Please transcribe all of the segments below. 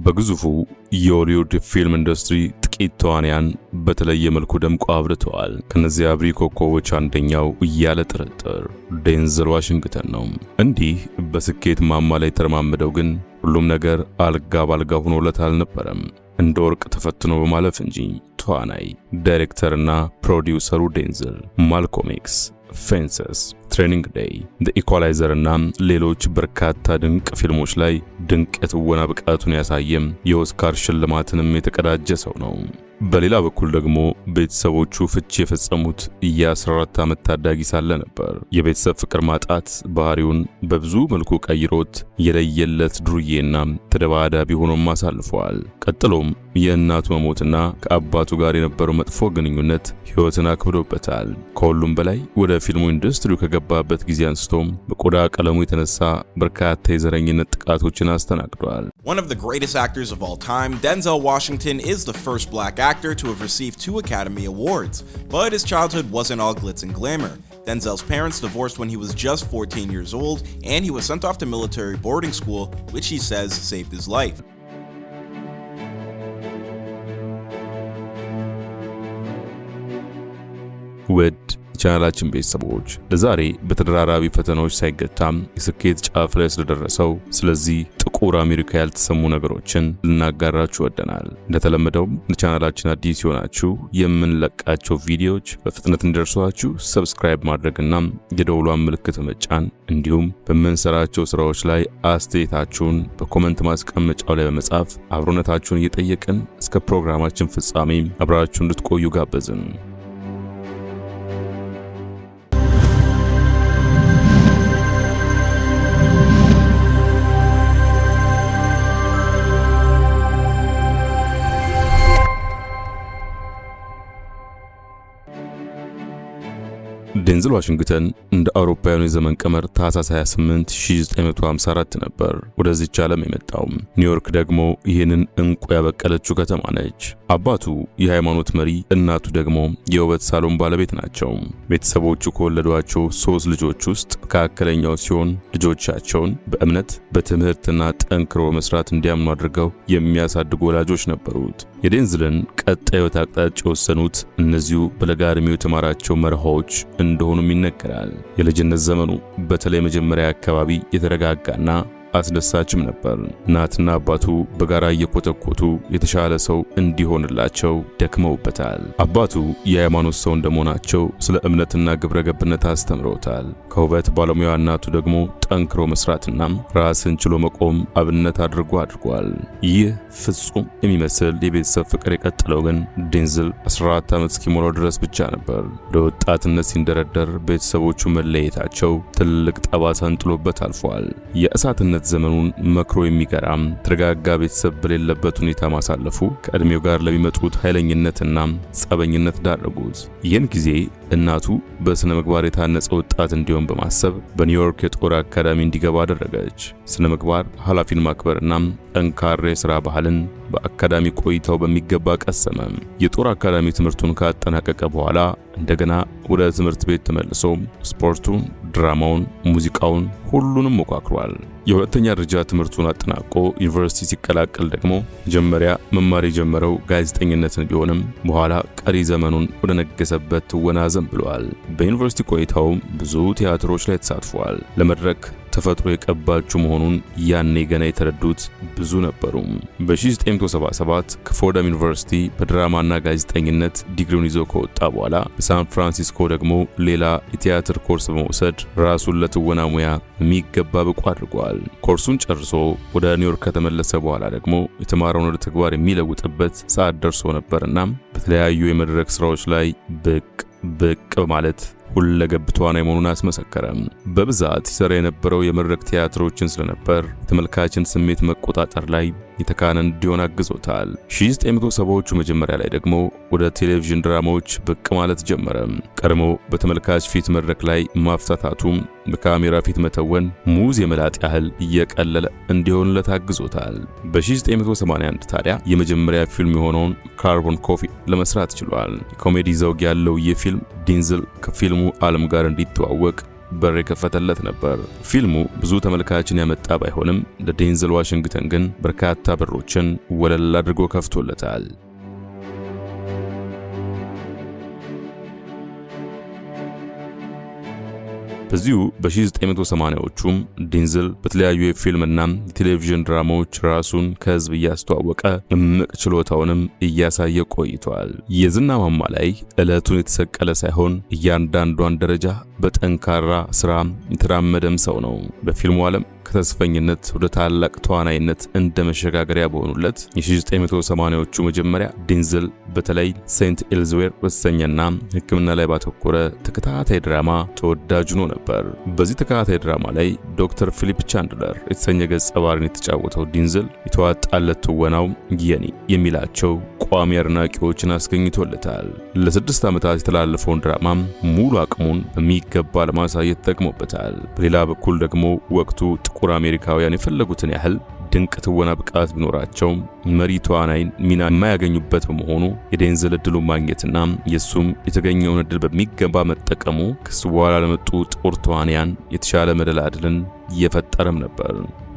በግዙፉ የሆሊውድ ፊልም ኢንዱስትሪ ጥቂት ተዋንያን በተለየ መልኩ ደምቆ አብርተዋል። ከነዚህ አብሪ ኮከቦች አንደኛው ያለ ጥርጥር ዴንዘል ዋሽንግተን ነው። እንዲህ በስኬት ማማ ላይ ተረማመደው ግን ሁሉም ነገር አልጋ ባልጋ ሆኖለት አልነበረም። እንደ ወርቅ ተፈትኖ በማለፍ እንጂ። ተዋናይ፣ ዳይሬክተርና ፕሮዲውሰሩ ዴንዘል ማልኮም ኤክስ፣ ፌንሰስ፣ ትሬኒንግ ዴይ፣ ዘ ኢኳላይዘር እና ሌሎች በርካታ ድንቅ ፊልሞች ላይ ድንቅ የትወና ብቃቱን ያሳየም የኦስካር ሽልማትንም የተቀዳጀ ሰው ነው። በሌላ በኩል ደግሞ ቤተሰቦቹ ፍቺ የፈጸሙት የ14 ዓመት ታዳጊ ሳለ ነበር። የቤተሰብ ፍቅር ማጣት ባህሪውን በብዙ መልኩ ቀይሮት የለየለት ዱርዬና ተደባዳቢ ሆኖም አሳልፏል። ቀጥሎም የእናቱ መሞትና ከአባቱ ጋር የነበረው መጥፎ ግንኙነት ሕይወትን አክብዶበታል። ከሁሉም በላይ ወደ ፊልሙ ኢንዱስትሪው ከገባበት ጊዜ አንስቶም በቆዳ ቀለሙ የተነሳ በርካታ የዘረኝነት ጥቃቶችን አስተናግዷል። One of the greatest actors of all time, Denzel Washington is the first black actor to have received 2 Academy Awards. But his childhood wasn't all glitz and glamour. Denzel's parents divorced when he was just 14 years old, and he was sent off to military boarding school, which he says saved his life. ውድ ቻናላችን ቤተሰቦች ለዛሬ በተደራራቢ ፈተናዎች ሳይገታም የስኬት ጫፍ ላይ ስለደረሰው ስለዚህ ጥቁር አሜሪካ ያልተሰሙ ነገሮችን ልናጋራችሁ ወደናል። እንደተለመደው ለቻናላችን አዲስ ሲሆናችሁ የምንለቃቸው ቪዲዮዎች በፍጥነት እንዲደርሷችሁ ሰብስክራይብ ማድረግና የደወሏን ምልክት መጫን እንዲሁም በምንሰራቸው ስራዎች ላይ አስተያየታችሁን በኮሜንት ማስቀመጫው ላይ በመጻፍ አብሮነታችሁን እየጠየቅን እስከ ፕሮግራማችን ፍጻሜ አብራችሁ እንድትቆዩ ጋበዝን። ዴንዘል ዋሽንግተን እንደ አውሮፓውያኑ የዘመን ቀመር ታህሳስ 28 1954 ነበር ወደዚች ዓለም የመጣው። ኒውዮርክ ደግሞ ይህንን እንቁ ያበቀለችው ከተማ ነች። አባቱ የሃይማኖት መሪ፣ እናቱ ደግሞ የውበት ሳሎን ባለቤት ናቸው። ቤተሰቦቹ ከወለዷቸው 3 ልጆች ውስጥ መካከለኛው ሲሆን ልጆቻቸውን በእምነት በትምህርትና ጠንክሮ መስራት እንዲያምኑ አድርገው የሚያሳድጉ ወላጆች ነበሩት። የዴንዝልን ቀጣይ ሕይወት አቅጣጫ የወሰኑት እነዚሁ በለጋ ዕድሜው የተማራቸው መርሆች እንደሆኑም ይነገራል። የልጅነት ዘመኑ በተለይ መጀመሪያ አካባቢ የተረጋጋና አስደሳችም ነበር። እናትና አባቱ በጋራ እየኮተኮቱ የተሻለ ሰው እንዲሆንላቸው ደክመውበታል። አባቱ የሃይማኖት ሰው እንደመሆናቸው ስለ እምነትና ግብረ ገብነት አስተምረውታል። ከውበት ባለሙያ እናቱ ደግሞ ጠንክሮ መስራትና ራስን ችሎ መቆም አብነት አድርጓል። ይህ ፍጹም የሚመስል የቤተሰብ ፍቅር የቀጠለው ግን ዴንዘል 14 ዓመት እስኪሞላው ድረስ ብቻ ነበር። ወደ ወጣትነት ሲንደረደር ቤተሰቦቹ መለየታቸው ትልቅ ጠባሳን ጥሎበት አልፏል። የእሳትነት ዘመኑን መክሮ የሚገራም ተረጋጋ ቤተሰብ በሌለበት ሁኔታ ማሳለፉ ከእድሜው ጋር ለሚመጡት ኃይለኝነትና ጸበኝነት ዳረጉት። ይህን ጊዜ እናቱ በስነ ምግባር የታነጸ ወጣት እንዲሆን በማሰብ በኒውዮርክ የጦር አካዳሚ እንዲገባ አደረገች። ስነ ምግባር፣ ኃላፊን ማክበርና ጠንካራ የሥራ ባህልን በአካዳሚ ቆይታው በሚገባ ቀሰመ። የጦር አካዳሚ ትምህርቱን ካጠናቀቀ በኋላ እንደገና ወደ ትምህርት ቤት ተመልሶ ስፖርቱን፣ ድራማውን፣ ሙዚቃውን ሁሉንም ሞካክሯል። የሁለተኛ ደረጃ ትምህርቱን አጠናቆ ዩኒቨርሲቲ ሲቀላቀል ደግሞ መጀመሪያ መማር የጀመረው ጋዜጠኝነትን ቢሆንም በኋላ ቀሪ ዘመኑን ወደ ነገሰበት ትወና ዘንብሏል። በዩኒቨርሲቲ ቆይታው ብዙ ቲያትሮች ላይ ተሳትፏል። ለመድረክ ተፈጥሮ የቀባችሁ መሆኑን ያኔ ገና የተረዱት ብዙ ነበሩ። በ1977 ከፎርዳም ዩኒቨርሲቲ በድራማና ጋዜጠኝነት ዲግሪውን ይዞ ከወጣ በኋላ በሳን ፍራንሲስኮ ደግሞ ሌላ የቲያትር ኮርስ በመውሰድ ራሱን ለትወና ሙያ የሚገባ ብቁ አድርጓል። ኮርሱን ጨርሶ ወደ ኒውዮርክ ከተመለሰ በኋላ ደግሞ የተማረውን ወደ ተግባር የሚለውጥበት ሰዓት ደርሶ ነበርና በተለያዩ የመድረክ ስራዎች ላይ ብቅ በማለት ሁለገብ ተዋናይ መሆኑን አስመሰከረ። በብዛት ሲሰራ የነበረው የመድረክ ቲያትሮችን ስለነበር የተመልካችን ስሜት መቆጣጠር ላይ የተካነ እንዲሆን አግዞታል። 1970ዎቹ መጀመሪያ ላይ ደግሞ ወደ ቴሌቪዥን ድራማዎች ብቅ ማለት ጀመረ። ቀድሞ በተመልካች ፊት መድረክ ላይ ማፍታታቱም በካሜራ ፊት መተወን ሙዝ የመላጥ ያህል እየቀለለ እንዲሆንለት አግዞታል። በ1981 ታዲያ የመጀመሪያ ፊልም የሆነውን ካርቦን ኮፊ ለመስራት ችሏል። የኮሜዲ ዘውግ ያለው ይህ ፊልም ዴንዘል ከፊልሙ ዓለም ጋር እንዲተዋወቅ በር የከፈተለት ነበር። ፊልሙ ብዙ ተመልካችን ያመጣ ባይሆንም ለዴንዘል ዋሽንግተን ግን በርካታ በሮችን ወለል አድርጎ ከፍቶለታል። በዚሁ በ1980ዎቹም ዴንዘል በተለያዩ የፊልምና የቴሌቪዥን ድራማዎች ራሱን ከህዝብ እያስተዋወቀ እምቅ ችሎታውንም እያሳየ ቆይቷል። የዝና ማማ ላይ ዕለቱን የተሰቀለ ሳይሆን እያንዳንዷን ደረጃ በጠንካራ ስራ የተራመደም ሰው ነው። በፊልሙ ዓለም ከተስፈኝነት ወደ ታላቅ ተዋናይነት እንደ መሸጋገሪያ በሆኑለት የ1980ዎቹ መጀመሪያ ዴንዘል በተለይ ሴንት ኤልዝዌር በተሰኘና ሕክምና ላይ ባተኮረ ተከታታይ ድራማ ተወዳጅ ሆኖ ነበር። በዚህ ተከታታይ ድራማ ላይ ዶክተር ፊሊፕ ቻንድለር የተሰኘ ገጸ ባህሪን የተጫወተው ዴንዘል የተዋጣለት ትወናው የኔ የሚላቸው ቋሚ አድናቂዎችን አስገኝቶለታል። ለ6 ዓመታት የተላለፈውን ድራማ ሙሉ አቅሙን በሚገባ ለማሳየት ተጠቅሞበታል። በሌላ በኩል ደግሞ ወቅቱ ጥቁር አሜሪካውያን የፈለጉትን ያህል ድንቅ ትወና ብቃት ቢኖራቸው መሪ ተዋናይን ሚና የማያገኙበት በመሆኑ የዴንዘል እድሉን ማግኘትና የሱም የተገኘውን እድል በሚገባ መጠቀሙ ከሱ በኋላ ለመጡ ጥቁር ተዋናያን የተሻለ መደላድልን እየፈጠረም ነበር።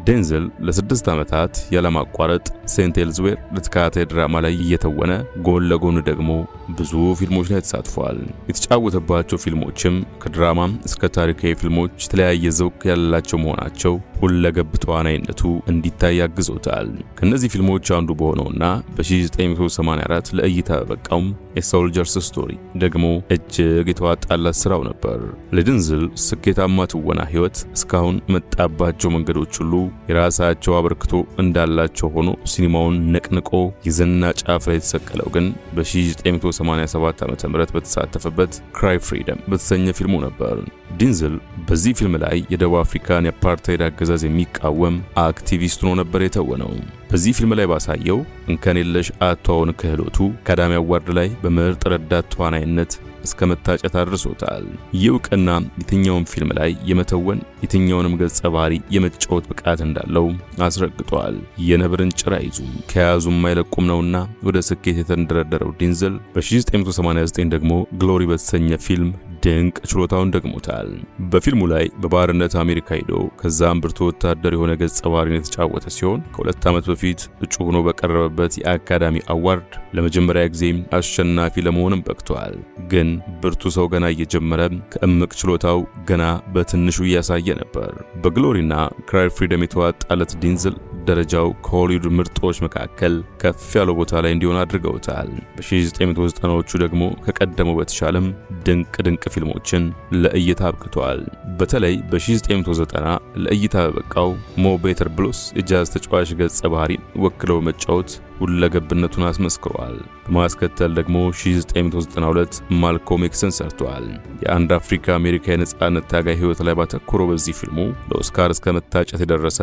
ዴንዘል ለ6 ዓመታት ያለማቋረጥ ሴንት ኤልዝዌር ለተከታታይ ድራማ ላይ እየተወነ ጎን ለጎን ደግሞ ብዙ ፊልሞች ላይ ተሳትፏል። የተጫወተባቸው ፊልሞችም ከድራማ እስከ ታሪካዊ ፊልሞች የተለያየ ዘውግ ያላቸው መሆናቸው ሁለገብ ተዋናይነቱ እንዲታይ አግዞታል። ከነዚህ ፊልሞች አንዱ በሆነውና በ1984 ለእይታ በበቃው የሶልጀርስ ስቶሪ ደግሞ እጅግ የተዋጣላት ስራው ነበር። ለዴንዘል ስኬታማ ትወና ህይወት እስካሁን መጣባቸው መንገዶች ሁሉ የራሳቸው አበርክቶ እንዳላቸው ሆኖ ሲኒማውን ነቅንቆ የዝና ጫፍ ላይ የተሰቀለው ግን በ1987 ዓ.ም በተሳተፈበት ክራይ ፍሪደም በተሰኘ ፊልሙ ነበር። ዴንዘል በዚህ ፊልም ላይ የደቡብ አፍሪካን የአፓርታይድ አገዛዝ የሚቃወም አክቲቪስት ሆኖ ነበር የተወነው። በዚህ ፊልም ላይ ባሳየው እንከን የለሽ አተዋወን ክህሎቱ አካዳሚ አዋርድ ላይ በምርጥ ረዳት ተዋናይነት እስከ መታጨት አድርሶታል። ይውቅና የትኛውን ፊልም ላይ የመተወን የትኛውንም ገጸ ባህሪ የመጫወት ብቃት እንዳለው አስረግጧል። የነብርን ጭራ ይዙ ከያዙም አይለቁም ነውና ወደ ስኬት የተንደረደረው ዴንዘል በ1989 ደግሞ ግሎሪ በተሰኘ ፊልም ድንቅ ችሎታውን ደግሞታል። በፊልሙ ላይ በባርነት አሜሪካ ሄዶ ከዛም ብርቱ ወታደር የሆነ ገጸ ባህሪን የተጫወተ ሲሆን ከ2 ዓመት በፊት እጩ ሆኖ በቀረበበት የአካዳሚ አዋርድ ለመጀመሪያ ጊዜ አሸናፊ ለመሆንም በቅቷል። ግን ብርቱ ሰው ገና እየጀመረ ከእምቅ ችሎታው ገና በትንሹ እያሳየ ነበር። በግሎሪና ክራይ ፍሪደም የተዋጣለት ዴንዘል ደረጃው ከሆሊውድ ምርጦች መካከል ከፍ ያለው ቦታ ላይ እንዲሆን አድርገውታል። በ1990ዎቹ ደግሞ ከቀደመው በተሻለም ድንቅ ፊልሞችን ለእይታ አብቅቷል። በተለይ በ1990 ለእይታ በበቃው ሞ ቤተር ብሉስ የጃዝ ተጫዋች ገጸ ባህሪ ወክለው መጫወት ሁለገብነቱን አስመስክሯል። በማስከተል ደግሞ 1992 ማልኮም ኤክስን ሰርቷል። የአንድ አፍሪካ አሜሪካ የነጻነት ታጋይ ህይወት ላይ ባተኮረው በዚህ ፊልሙ ለኦስካር እስከ መታጨት የደረሰ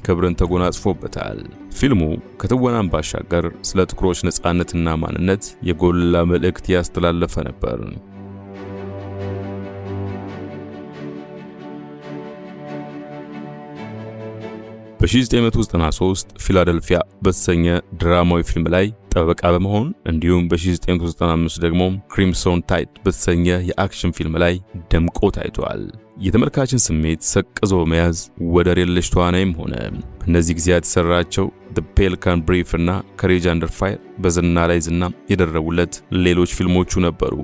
ክብርን ተጎናጽፎበታል። ፊልሙ ከትወናም ባሻገር ስለ ጥቁሮች ነጻነትና ማንነት የጎላ መልእክት ያስተላለፈ ነበር። በ1993 ፊላደልፊያ በተሰኘ ድራማዊ ፊልም ላይ ጠበቃ በመሆን እንዲሁም በ1995 ደግሞ ክሪምሶን ታይድ በተሰኘ የአክሽን ፊልም ላይ ደምቆ ታይቷል። የተመልካችን ስሜት ሰቅዞ መያዝ ወደር የለሽ ተዋናይም ሆነ። በእነዚህ ጊዜያት የሰራቸው The Pelican Brief እና Courage Under Fire በዝና ላይ ዝና የደረቡለት ሌሎች ፊልሞቹ ነበሩ።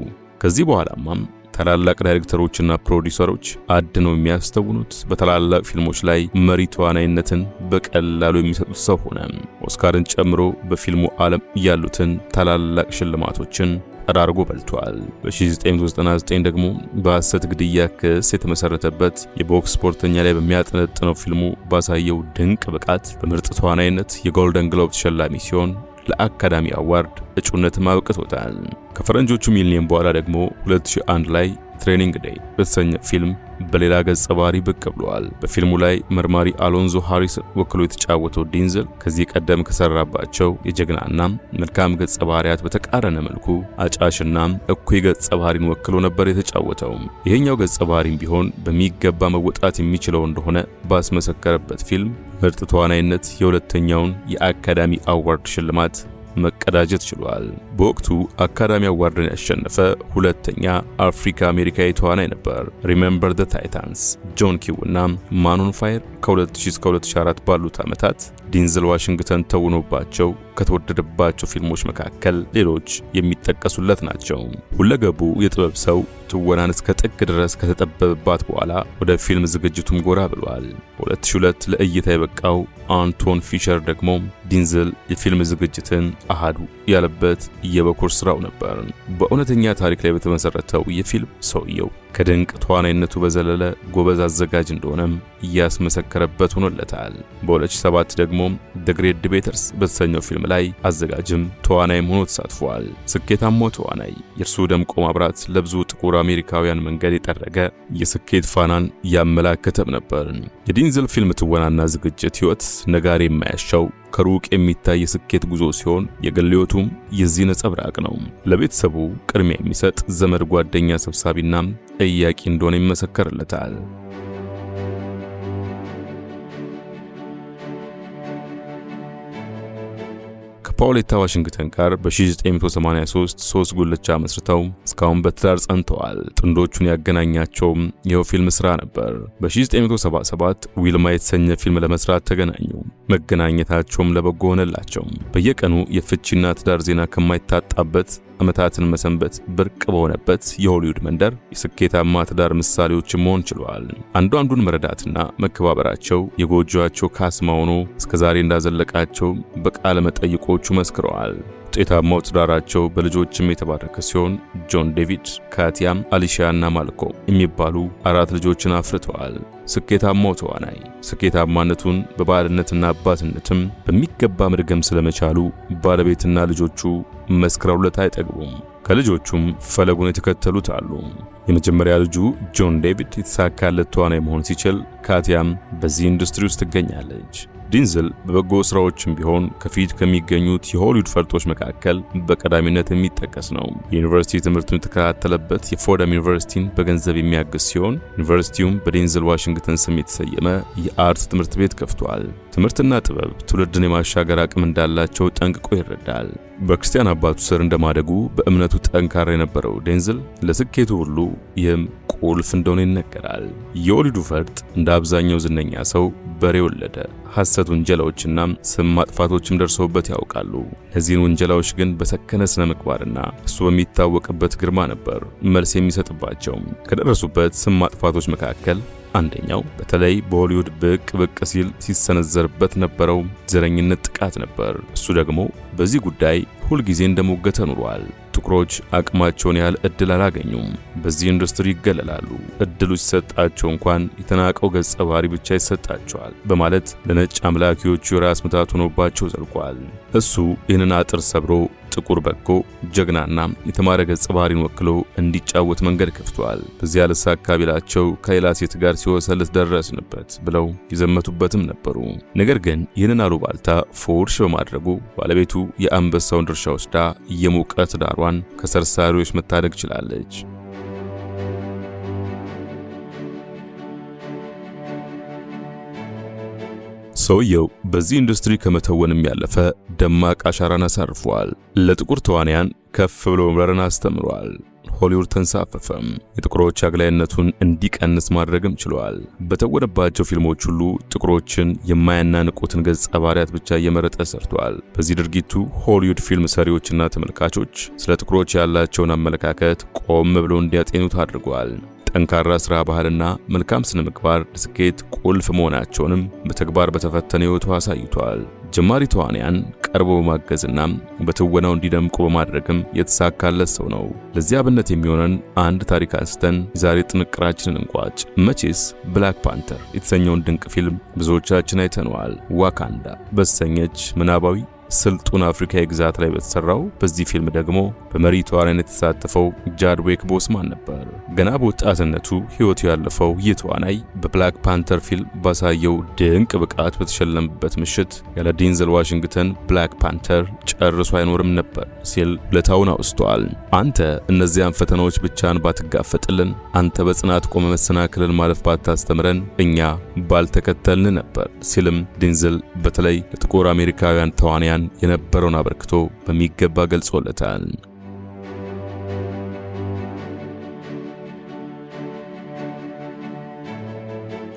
ከዚህ በኋላም ታላላቅ ዳይሬክተሮችና ፕሮዲውሰሮች አድነው የሚያስተውኑት በታላላቅ ፊልሞች ላይ መሪ ተዋናይነትን በቀላሉ የሚሰጡት ሰው ሆነ። ኦስካርን ጨምሮ በፊልሙ ዓለም ያሉትን ታላላቅ ሽልማቶችን ጠራርጎ በልቷል። በ1999 ደግሞ በሐሰት ግድያ ክስ የተመሰረተበት የቦክስ ስፖርተኛ ላይ በሚያጠነጥነው ፊልሙ ባሳየው ድንቅ ብቃት በምርጥ ተዋናይነት የጎልደን ግሎብ ተሸላሚ ሲሆን ለአካዳሚ አዋርድ እጩነትም አብቅቶታል። ከፈረንጆቹ ሚሊኒየም በኋላ ደግሞ 2001 ላይ ትሬኒንግ ዴይ በተሰኘ ፊልም በሌላ ገጸ ባህሪ ብቅ ብሏል። በፊልሙ ላይ መርማሪ አሎንዞ ሃሪስን ወክሎ የተጫወተው ዴንዘል ከዚህ ቀደም ከሰራባቸው የጀግናና መልካም ገጸ ባህሪያት በተቃረነ መልኩ አጫሽና እኩይ ገጸ ባህሪን ወክሎ ነበር የተጫወተው። ይሄኛው ገጸ ባህሪም ቢሆን በሚገባ መወጣት የሚችለው እንደሆነ ባስመሰከረበት ፊልም ምርጥ ተዋናይነት የሁለተኛውን የአካዳሚ አዋርድ ሽልማት መቀዳጀት ችሏል። በወቅቱ አካዳሚ አዋርድን ያሸነፈ ሁለተኛ አፍሪካ አሜሪካዊ ተዋናይ ነበር። ሪሜምበር ዘ ታይታንስ፣ ጆን ኪው እና ማን ኦን ፋየር ከ2000 እስከ 2004 ባሉት ዓመታት ዴንዘል ዋሽንግተን ተውኖባቸው ከተወደደባቸው ፊልሞች መካከል ሌሎች የሚጠቀሱለት ናቸው። ሁለገቡ የጥበብ ሰው ትወናን እስከ ጥግ ድረስ ከተጠበበባት በኋላ ወደ ፊልም ዝግጅቱም ጎራ ብሏል። በ2002 ለእይታ የበቃው አንቶን ፊሸር ደግሞ ዴንዘል የፊልም ዝግጅትን አሃዱ ያለበት የበኩር ስራው ነበር። በእውነተኛ ታሪክ ላይ በተመሰረተው የፊልም ሰውየው ከድንቅ ተዋናይነቱ በዘለለ ጎበዝ አዘጋጅ እንደሆነም እያስመሰከረበት ሆኖለታል። በ2007 ደግሞ ዘ ግሬት ዲቤተርስ በተሰኘው ፊልም ላይ አዘጋጅም ተዋናይም ሆኖ ተሳትፏል። ስኬታማው ተዋናይ የእርሱ ደምቆ ማብራት ለብዙ ጥቁር አሜሪካውያን መንገድ የጠረገ የስኬት ፋናን ያመላከተም ነበር። የዴንዘል ፊልም ትወናና ዝግጅት ህይወት ነጋሪ የማያሻው ከሩቅ የሚታይ የስኬት ጉዞ ሲሆን የግል ህይወቱም የዚህ ነጸብራቅ ነው። ለቤተሰቡ ቅድሚያ የሚሰጥ ዘመድ ጓደኛ ሰብሳቢና ጠያቂ እንደሆነ ይመሰከርለታል። ከፓውሌታ ዋሽንግተን ጋር በ1983 3 ጉልቻ መስርተው እስካሁን በትዳር ጸንተዋል። ጥንዶቹን ያገናኛቸውም ይኸው ፊልም ስራ ነበር። በ1977 ዊልማ የተሰኘ ፊልም ለመስራት ተገናኙ። መገናኘታቸውም ለበጎ ሆነላቸው። በየቀኑ የፍቺና ትዳር ዜና ከማይታጣበት ዓመታትን መሰንበት ብርቅ በሆነበት የሆሊውድ መንደር የስኬታማ ትዳር ምሳሌዎች መሆን ችለዋል። አንዱን መረዳትና መከባበራቸው የጎጆአቸው ካስማ ሆኖ እስከዛሬ እንዳዘለቃቸው በቃለ መጠይቆቹ መስክረዋል። ውጤታማው ትዳራቸው በልጆችም የተባረከ ሲሆን ጆን ዴቪድ፣ ካቲያም፣ አሊሺያ እና ማልኮ የሚባሉ 4 ልጆችን አፍርተዋል። ስኬታማው ተዋናይ ስኬታማነቱን በባልነትና አባትነትም በሚገባ መድገም ስለመቻሉ ባለቤትና ልጆቹ መስክረውለት አይጠግቡም። ከልጆቹም ፈለጉን የተከተሉት አሉ። የመጀመሪያ ልጁ ጆን ዴቪድ የተሳካለት ተዋናይ መሆን ሲችል፣ ካቲያም በዚህ ኢንዱስትሪ ውስጥ ትገኛለች። ዴንዘል በበጎ ስራዎችም ቢሆን ከፊት ከሚገኙት የሆሊውድ ፈርጦች መካከል በቀዳሚነት የሚጠቀስ ነው። የዩኒቨርሲቲ ትምህርቱን የተከታተለበት የፎርዳም ዩኒቨርሲቲን በገንዘብ የሚያግዝ ሲሆን ዩኒቨርሲቲውም በዴንዘል ዋሽንግተን ስም የተሰየመ የአርት ትምህርት ቤት ከፍቷል። ትምህርትና ጥበብ ትውልድን የማሻገር አቅም እንዳላቸው ጠንቅቆ ይረዳል። በክርስቲያን አባቱ ስር እንደማደጉ በእምነቱ ጠንካራ የነበረው ዴንዘል ለስኬቱ ሁሉ ይህም ቁልፍ እንደሆነ ይነገራል። የሆሊውዱ ፈርጥ እንደ አብዛኛው ዝነኛ ሰው በሬ ወለደ። ሐሰት ወንጀላዎችና ስም ማጥፋቶችም ደርሰውበት ያውቃሉ። እነዚህን ወንጀላዎች ግን በሰከነ ስነ ምግባርና እሱ በሚታወቅበት ግርማ ነበር መልስ የሚሰጥባቸው። ከደረሱበት ስም ማጥፋቶች መካከል አንደኛው በተለይ በሆሊውድ ብቅ ሲል ሲሰነዘርበት ነበረው ዘረኝነት ጥቃት ነበር። እሱ ደግሞ በዚህ ጉዳይ ሁልጊዜ እንደሞገተ ኑሯል። ጥቁሮች አቅማቸውን ያህል እድል አላገኙም፣ በዚህ ኢንዱስትሪ ይገለላሉ፣ እድሉ ሲሰጣቸው እንኳን የተናቀው ገጸ ባህሪ ብቻ ይሰጣቸዋል በማለት ለነጭ አምላኪዎቹ የራስ ምታት ሆኖባቸው ዘልቋል። እሱ ይህንን አጥር ሰብሮ ጥቁር በጎ ጀግናና የተማረ ገጸ ባህሪን ወክሎ እንዲጫወት መንገድ ከፍቷል። በዚያ ልሳካ ቢላቸው ከሌላ ሴት ጋር ሲወሰልት ደረስንበት ብለው ይዘመቱበትም ነበሩ። ነገር ግን ይህንን አሉባልታ ፎርሽ በማድረጉ ባለቤቱ የአንበሳውን ድርሻ ወስዳ የሞቀ ትዳሯን ከሰርሳሪዎች መታደግ ችላለች። ሰውየው በዚህ ኢንዱስትሪ ከመተወንም ያለፈ ደማቅ አሻራን አሳርፏል። ለጥቁር ተዋንያን ከፍ ብሎ መብረርን አስተምሯል። ሆሊውድ ተንሳፈፈም። የጥቁሮች አግላይነቱን እንዲቀንስ ማድረግም ችሏል። በተወነባቸው ፊልሞች ሁሉ ጥቁሮችን የማያናንቁትን ገጸ ባህሪያት ብቻ እየመረጠ ሰርቷል። በዚህ ድርጊቱ ሆሊውድ ፊልም ሰሪዎችና ተመልካቾች ስለ ጥቁሮች ያላቸውን አመለካከት ቆም ብለው እንዲያጤኑት አድርጓል። ጠንካራ ስራ ባህልና መልካም ስነ ምግባር ለስኬት ቁልፍ መሆናቸውንም በተግባር በተፈተነ ሕይወቱ አሳይቷል። ጀማሪ ተዋንያን ቀርቦ በማገዝና በትወናው እንዲደምቁ በማድረግም የተሳካለት ሰው ነው። ለዚህ አብነት የሚሆነን አንድ ታሪክ አንስተን የዛሬ ጥንቅራችንን እንቋጭ። መቼስ ብላክ ፓንተር የተሰኘውን ድንቅ ፊልም ብዙዎቻችን አይተነዋል። ዋካንዳ በተሰኘች ምናባዊ ስልጡን አፍሪካዊ ግዛት ላይ በተሰራው በዚህ ፊልም ደግሞ በመሪ ተዋናይነት የተሳተፈው ጃድዊክ ቦስማን ነበር። ገና በወጣትነቱ ሕይወቱ ያለፈው ይህ ተዋናይ በብላክ ፓንተር ፊልም ባሳየው ድንቅ ብቃት በተሸለመበት ምሽት ያለ ዴንዘል ዋሽንግተን ብላክ ፓንተር ጨርሶ አይኖርም ነበር ሲል ውለታውን አውስቷል። አንተ እነዚያን ፈተናዎች ብቻን ባትጋፈጥልን፣ አንተ በጽናት ቆመ መሰናክልን ማለፍ ባታስተምረን እኛ ባልተከተልን ነበር ሲልም ዴንዘል በተለይ ለጥቁር አሜሪካውያን ተዋንያን ለአሜሪካን የነበረውን አበርክቶ በሚገባ ገልጾለታል።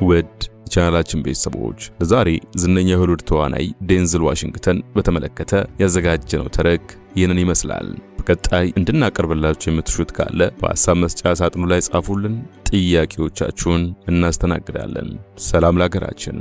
ውድ ቻናላችን ቤተሰቦች ለዛሬ ዝነኛ የሆሊውድ ተዋናይ ዴንዝል ዋሽንግተን በተመለከተ ያዘጋጀነው ተረክ ይህንን ይመስላል። በቀጣይ እንድናቀርብላችሁ የምትሹት ካለ በሐሳብ መስጫ ሳጥኑ ላይ ጻፉልን። ጥያቄዎቻችሁን እናስተናግዳለን። ሰላም ለሀገራችን።